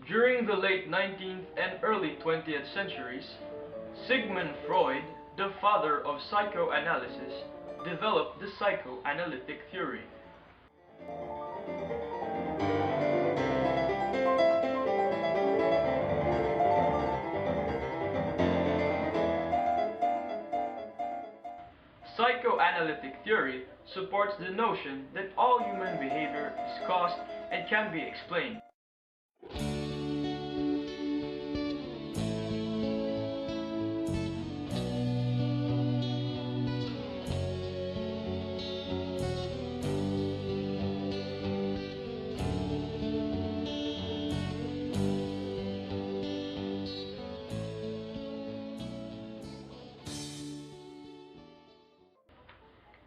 During the late 19th and early 20th centuries, Sigmund Freud, the father of psychoanalysis, developed the psychoanalytic theory. Psychoanalytic theory supports the notion that all human behavior is caused and can be explained.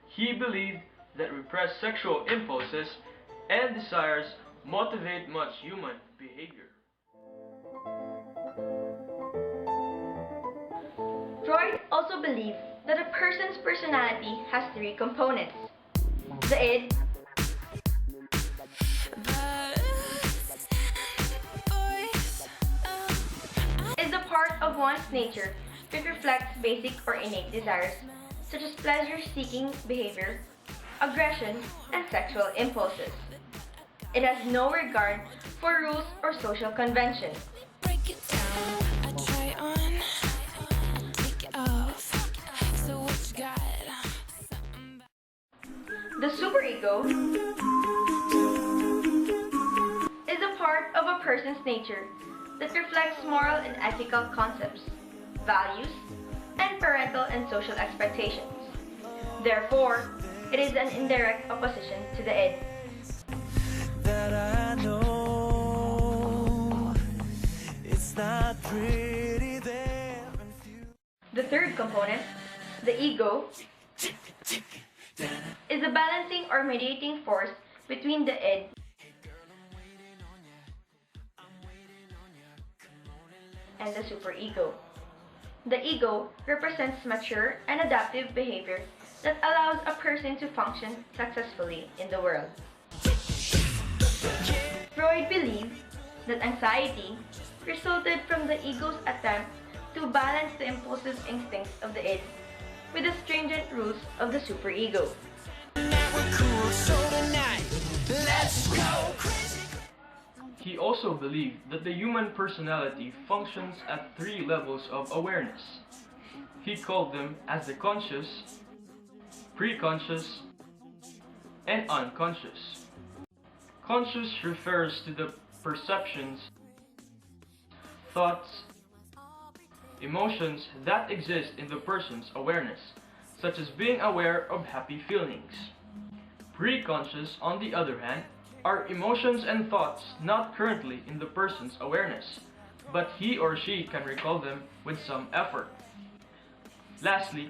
He believed that repressed sexual impulses and desires motivate much human behavior. Freud also believed that a person's personality has three components: the id, is a part of one's nature that reflects basic or innate desires, such as pleasure-seeking behavior, aggression, and sexual impulses. It has no regard for rules or social conventions. Break it down, I try on, I take it off. So what you got? The superego is a part of a person's nature that reflects moral and ethical concepts, values, and parental and social expectations. Therefore, it is an indirect opposition to the id. That I know it's not pretty there. The third component, the ego, is a balancing or mediating force between the id and the superego. The ego represents mature and adaptive behavior that allows a person to function successfully in the world. Freud believed that anxiety resulted from the ego's attempt to balance the impulsive instincts of the id with the stringent rules of the superego. He also believed that the human personality functions at three levels of awareness. He called them as the conscious, preconscious, and unconscious. Conscious refers to the perceptions, thoughts, emotions that exist in the person's awareness, such as being aware of happy feelings. Preconscious, on the other hand, are emotions and thoughts not currently in the person's awareness, but he or she can recall them with some effort. Lastly,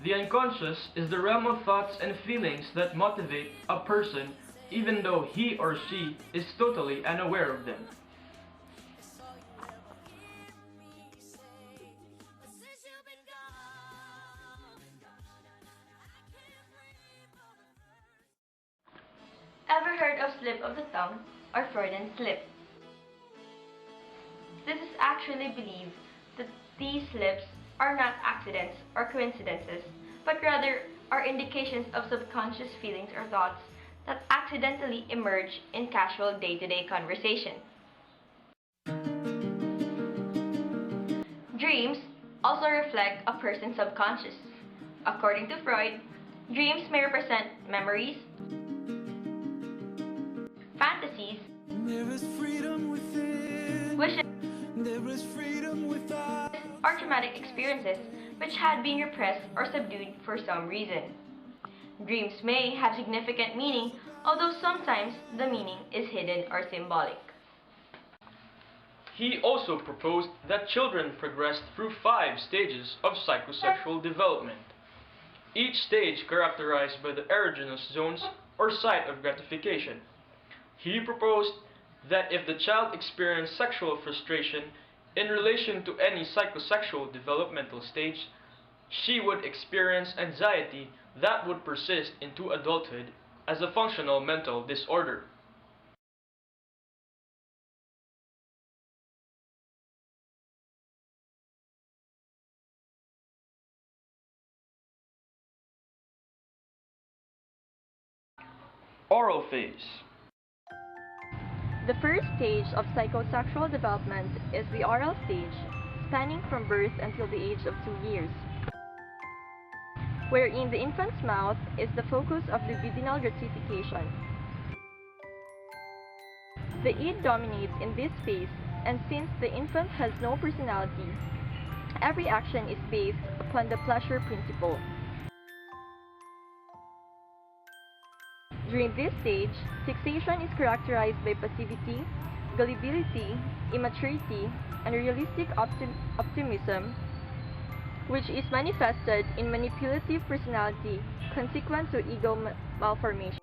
the unconscious is the realm of thoughts and feelings that motivate a person even though he or she is totally unaware of them. Ever heard of slip of the tongue or Freudian slip? This is actually believed that these slips are not accidents or coincidences, but rather are indications of subconscious feelings or thoughts that accidentally emerge in casual day-to-day conversation. Dreams also reflect a person's subconscious. According to Freud, dreams may represent memories, fantasies, wishes, or traumatic experiences which had been repressed or subdued for some reason. Dreams may have significant meaning, although sometimes the meaning is hidden or symbolic. He also proposed that children progress through 5 stages of psychosexual development, each stage characterized by the erogenous zones or site of gratification. He proposed that if the child experienced sexual frustration in relation to any psychosexual developmental stage, she would experience anxiety that would persist into adulthood as a functional mental disorder. Oral phase. The first stage of psychosexual development is the oral stage, spanning from birth until the age of 2 years, wherein the infant's mouth is the focus of libidinal gratification. The id dominates in this phase, and since the infant has no personality, every action is based upon the pleasure principle. During this stage, fixation is characterized by passivity, gullibility, immaturity, and realistic optimism, which is manifested in manipulative personality consequent to ego malformation.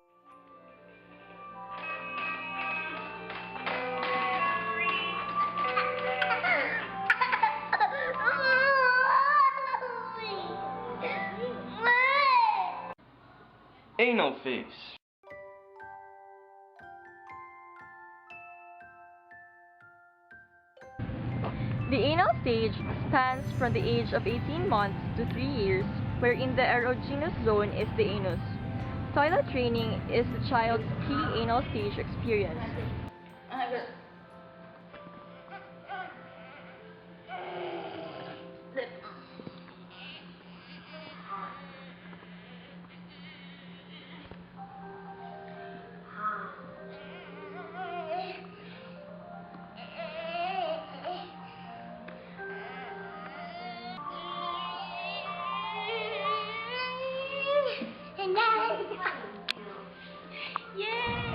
Anal phase. The anal stage spans from the age of 18 months to 3 years, wherein the erogenous zone is the anus. Toilet training is the child's key anal stage experience.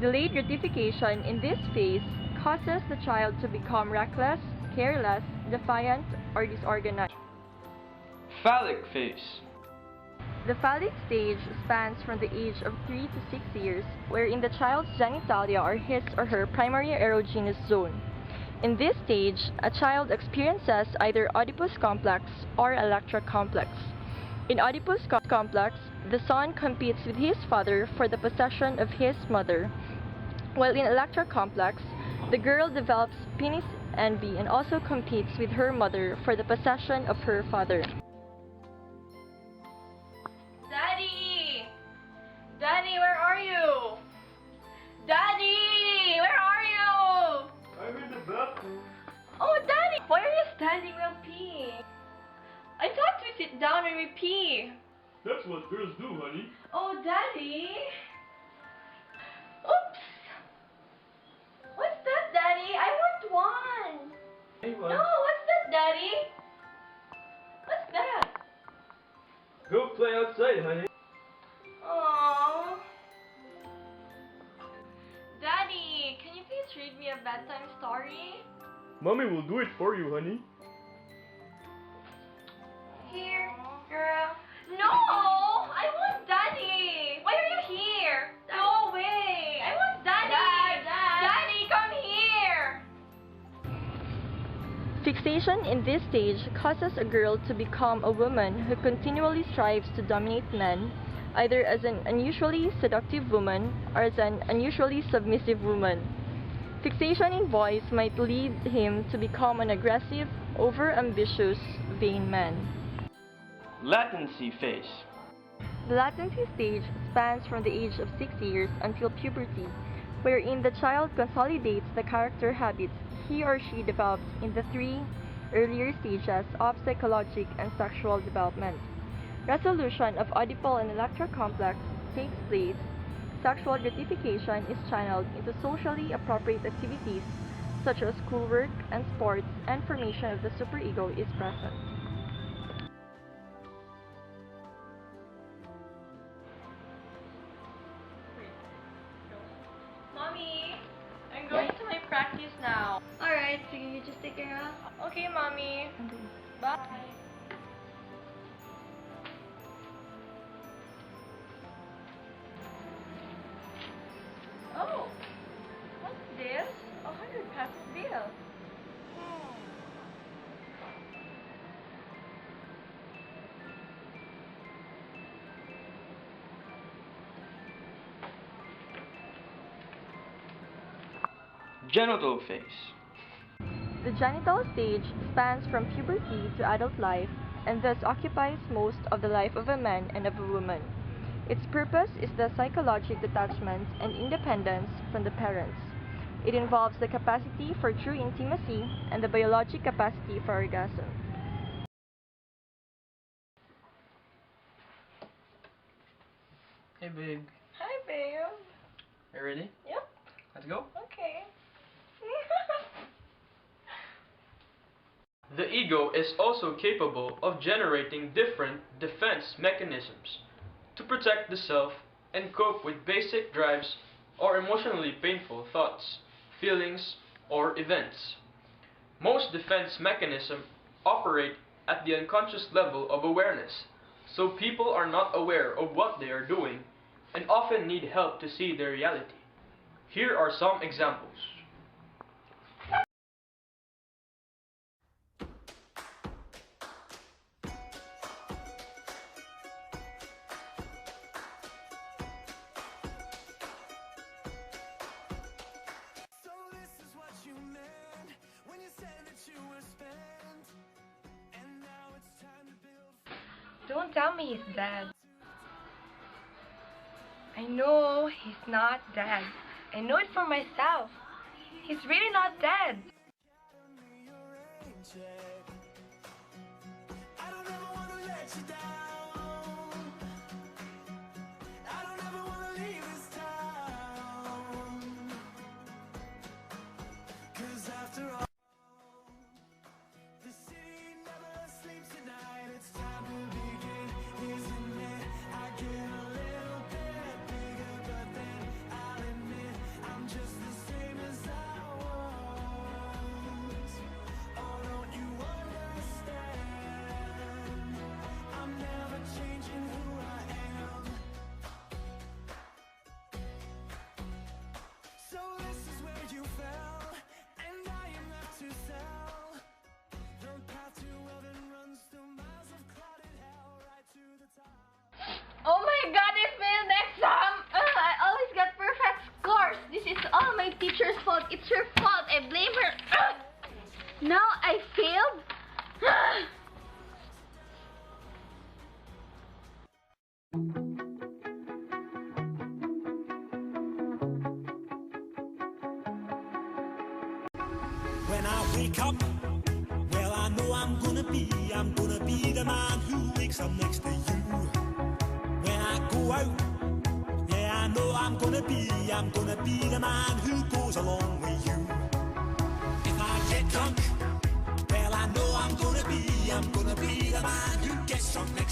Delayed gratification in this phase causes the child to become reckless, careless, defiant, or disorganized. Phallic phase. The phallic stage spans from the age of 3 to 6 years, wherein the child's genitalia are his or her primary erogenous zone. In this stage, a child experiences either Oedipus complex or Electra complex. In Oedipus complex, the son competes with his father for the possession of his mother, while in Electra complex, the girl develops penis envy and also competes with her mother for the possession of her father. Daddy! Daddy, where are you? Daddy, where are you? I'm in the bathroom. Oh, Daddy, why are you standing? We'll pee. I thought we sit down and we pee. That's what girls do, honey. Oh, Daddy. Oops. What's that, Daddy? I want one. Hey, No, what's that, Daddy? What's that? Go play outside, honey. Aww. Daddy, can you please read me a bedtime story? Mommy will do it for you, honey. Here, girl. No! I want Daddy! Why are you here? No way! I want Daddy! Daddy, come here! Fixation in this stage causes a girl to become a woman who continually strives to dominate men, either as an unusually seductive woman or as an unusually submissive woman. Fixation in boys might lead him to become an aggressive, over-ambitious, vain man. Latency phase. The latency stage spans from the age of 6 years until puberty, wherein the child consolidates the character habits he or she develops in the 3 earlier stages of psychologic and sexual development. Resolution of Oedipal and Electra complex takes place. Sexual gratification is channeled into socially appropriate activities such as schoolwork and sports, and formation of the superego is present. Mommy, I'm going to my practice now. Alright, so you just take care of. Okay, Mommy. Bye. Genital phase. The genital stage spans from puberty to adult life and thus occupies most of the life of a man and of a woman. Its purpose is the psychological detachment and independence from the parents. It involves the capacity for true intimacy and the biologic capacity for orgasm. Hey babe, Hi, babe. you ready? Yep. Let's go. Okay. The ego is also capable of generating different defense mechanisms to protect the self and cope with basic drives or emotionally painful thoughts, feelings, or events. Most defense mechanisms operate at the unconscious level of awareness, so people are not aware of what they are doing and often need help to see their reality. Here are some examples. So this is what you meant when you said that you were spent, and now it's time to build. Don't tell me he's dead. I know he's not dead. I know it for myself. He's really not dead. I don't ever wanna let you down. I don't ever wanna leave this town. 'Cause after all, the city never sleeps at night. It's time to begin, isn't it? I get a little bit bigger, but then I'll admit I'm just the same as I was. Oh, don't you understand? I'm never changing who I am. So this is where you fell, and I am left to sell. The path to heaven runs through miles of clouded hell, right to the top. Oh my god, I failed the exam! I always get perfect scores. This is all my teacher's fault. It's her fault. I blame her. Now I failed? When I wake up, well, I know I'm gonna be the man who wakes up next to you. When I go out, yeah, I know I'm gonna be the man who goes along with you. If I get drunk, well, I know I'm gonna be the man who gets drunk next